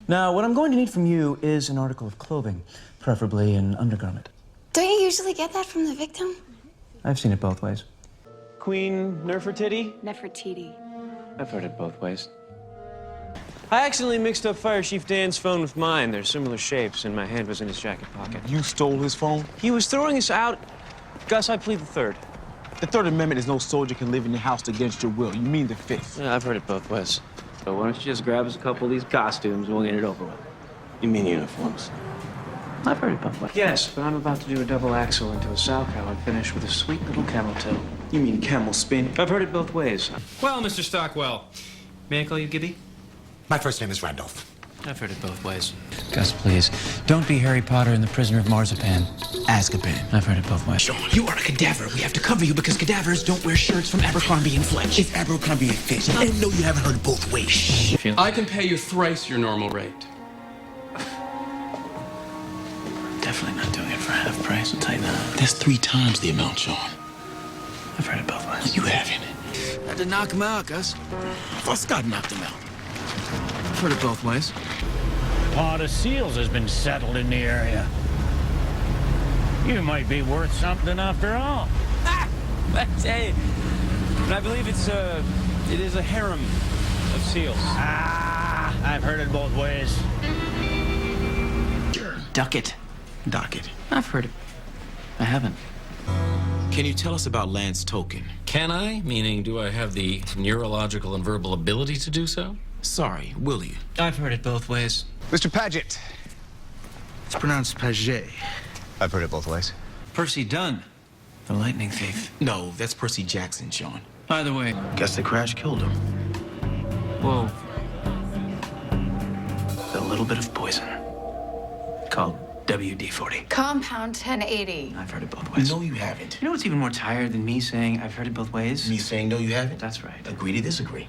Now, what I'm going to need from you is an article of clothing, preferably an undergarment. Don't you usually get that from the victim? I've seen it both ways. Queen Nefertiti? Nefertiti. I've heard it both ways. I accidentally mixed up Fire Chief Dan's phone with mine. They're similar shapes, and my hand was in his jacket pocket. You stole his phone? He was throwing us out. Gus, I plead the third. The Third Amendment is no soldier can live in your house against your will. You mean the Fifth. Yeah, I've heard it both ways. So why don't you just grab us a couple of these costumes and we'll get it over with. You mean uniforms? I've heard it both ways. Yes, but I'm about to do a double axel into a sow cow and finish with a sweet little camel toe. You mean camel spin? I've heard it both ways. Well, Mr. Stockwell, may I call you Gibby? My first name is Randolph. I've heard it both ways. Gus, please, don't be Harry Potter and the Prisoner of Marzipan. Azkaban. I've heard it both ways. Sean, you are a cadaver. We have to cover you because cadavers don't wear shirts from Abercrombie and Fitch. It's Abercrombie and Fitch. And no, you haven't heard it both ways. Shh. I can pay you thrice your normal rate. Definitely not doing it for half price. I'll tell you that. That's 3 times the amount, Sean. I've heard it both ways. You haven't. Had to knock him out, Gus. I thought Scott knocked him out. I've heard it both ways. Pod of seals has been settled in the area. You might be worth something after all. But hey, I believe it is a harem of seals. Ah, I've heard it both ways. Duck it. Dock it. I've heard it. I haven't. Can you tell us about Lance Token? Can I? Meaning, do I have the neurological and verbal ability to do so? Sorry, will you? I've heard it both ways. Mr. Paget. It's pronounced Paget. I've heard it both ways. Percy Dunn, the lightning thief. No, that's Percy Jackson, Sean. Either way, guess the crash killed him. Whoa. A little bit of poison. Called WD-40. Compound 1080. I've heard it both ways. No, you haven't. You know what's even more tired than me saying I've heard it both ways? Me saying no, you haven't? That's right. Agree to disagree.